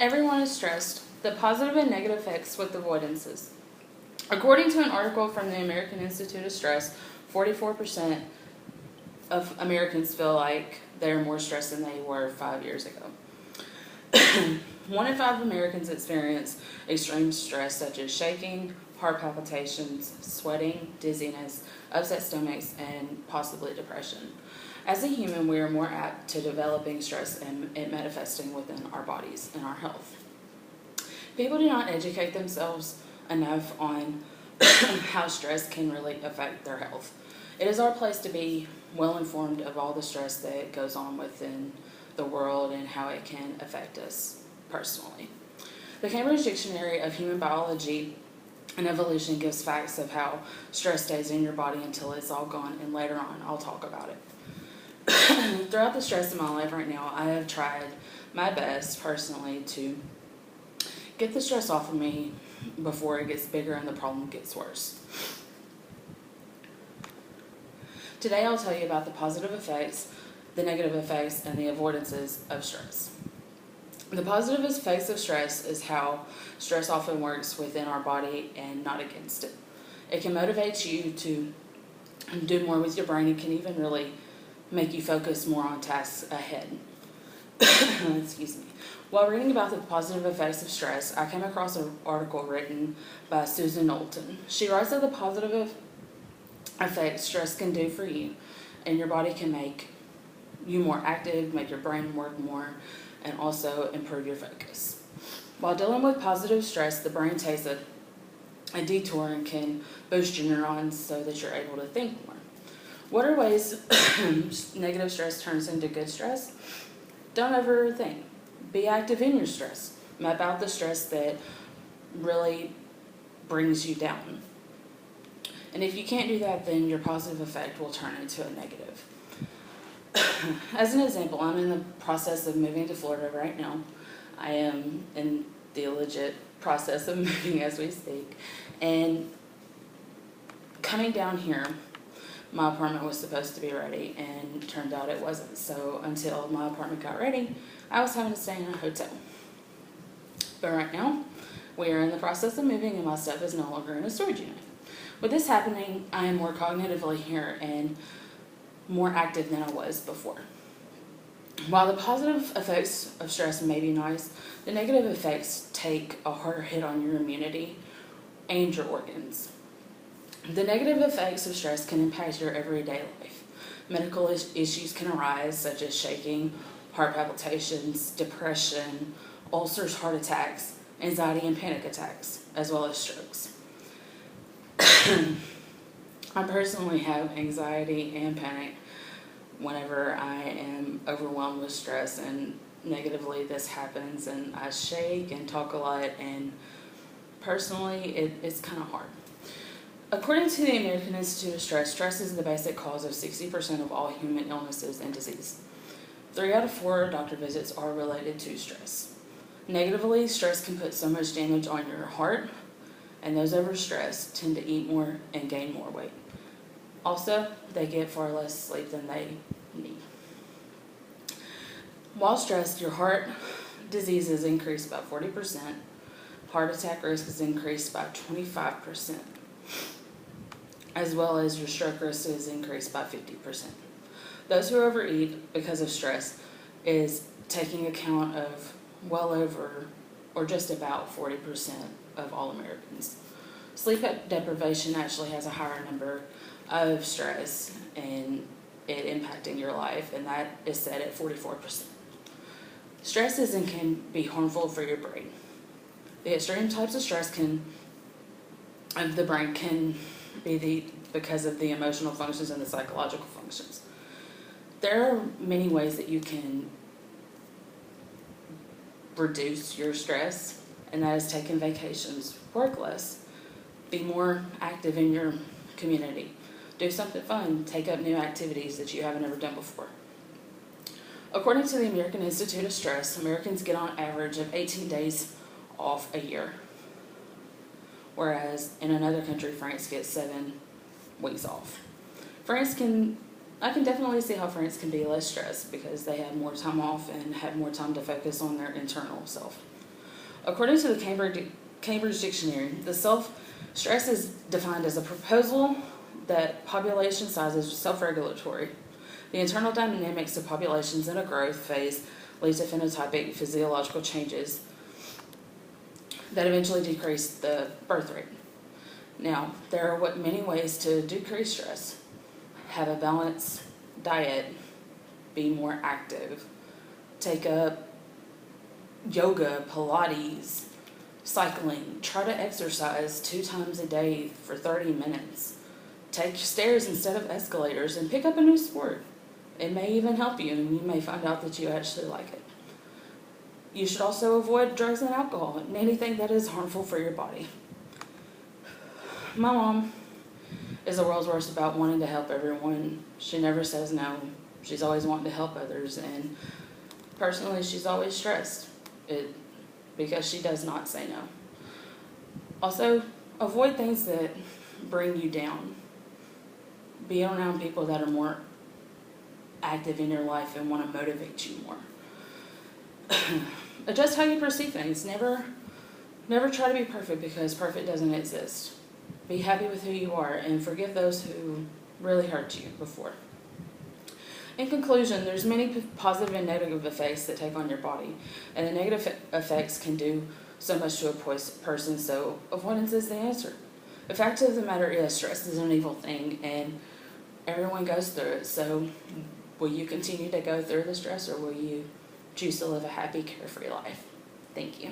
Everyone is stressed. The positive and negative effects with avoidances. According to an article from the American Institute of Stress, 44% of Americans feel like they're more stressed than they were 5 years ago. 1 in 5 Americans experience extreme stress such as shaking, heart palpitations, sweating, dizziness, upset stomachs, and possibly depression. As a human, we are more apt to developing stress and it manifesting within our bodies and our health. People do not educate themselves enough on how stress can really affect their health. It is our place to be well informed of all the stress that goes on within the world and how it can affect us personally. The Cambridge Dictionary of Human Biology and Evolution gives facts of how stress stays in your body until it's all gone, and later on I'll talk about it. Throughout the stress in my life right now, I have tried my best personally to get the stress off of me before it gets bigger and the problem gets worse. Today I'll tell you about the positive effects, the negative effects, and the avoidances of stress. The positive effects of stress is how stress often works within our body and not against it. It can motivate you to do more with your brain. It can even really make you focus more on tasks ahead. Excuse me. While reading about the positive effects of stress, I came across an article written by Susan Knowlton. She writes that the positive effects stress can do for you and your body can make you more active, make your brain work more, and also improve your focus. While dealing with positive stress, the brain takes a detour and can boost your neurons so that you're able to think more. What are ways negative stress turns into good stress? Don't overthink. Be active in your stress. Map out the stress that really brings you down. And if you can't do that, then your positive effect will turn into a negative. As an example, I'm in the process of moving to Florida right now. I am in the legit process of moving as we speak. And coming down here, my apartment was supposed to be ready, and turned out it wasn't. So until my apartment got ready, I was having to stay in a hotel. But right now, we are in the process of moving, and my stuff is no longer in a storage unit. With this happening, I am more cognitively here and more active than I was before. While the positive effects of stress may be nice, the negative effects take a harder hit on your immunity and your organs. The negative effects of stress can impact your everyday life. Medical issues can arise, such as shaking, heart palpitations, depression, ulcers, heart attacks, anxiety and panic attacks, as well as strokes. I personally have anxiety and panic whenever I am overwhelmed with stress, and negatively this happens, and I shake and talk a lot, and personally it's kind of hard. According to the American Institute of Stress, stress is the basic cause of 60% of all human illnesses and disease. 3 out of 4 doctor visits are related to stress. Negatively, stress can put so much damage on your heart, and those overstressed tend to eat more and gain more weight. Also, they get far less sleep than they need. While stressed, your heart disease is increased by 40%, heart attack risk is increased by 25%, as well as your stroke risk is increased by 50%. Those who overeat because of stress is taking account of well over, or just about 40% of all Americans. Sleep deprivation actually has a higher number of stress and it impacting your life, and that is set at 44%. Stress is and can be harmful for your brain. The extreme types of stress of the brain can be because of the emotional functions and the psychological functions. There are many ways that you can reduce your stress, and that is taking vacations, work less, be more active in your community, do something fun, take up new activities that you haven't ever done before. According to the American Institute of Stress, Americans get on average of 18 days off a year, whereas in another country, France gets 7 weeks off. I can definitely see how France can be less stressed because they have more time off and have more time to focus on their internal self. According to the Cambridge Dictionary, stress is defined as a proposal that population size is self-regulatory. The internal dynamics of populations in a growth phase lead to phenotypic physiological changes that eventually decrease the birth rate. Now, there are many ways to decrease stress. Have a balanced diet, be more active, take up yoga, Pilates, cycling, try to exercise 2 times a day for 30 minutes. Take stairs instead of escalators and pick up a new sport. It may even help you, and you may find out that you actually like it. You should also avoid drugs and alcohol and anything that is harmful for your body. My mom is the world's worst about wanting to help everyone. She never says no. She's always wanting to help others, and personally, she's always stressed because she does not say no. Also, avoid things that bring you down. Be around people that are more active in your life and want to motivate you more. Adjust how you perceive things. Never try to be perfect, because perfect doesn't exist. Be happy with who you are and forgive those who really hurt you before. In conclusion, there's many positive and negative effects that take on your body, and the negative effects can do so much to a person, so avoidance is the answer. The fact of the matter is, stress is an evil thing, and everyone goes through it. So will you continue to go through the stress, or will you choose to live a happy, carefree life? Thank you.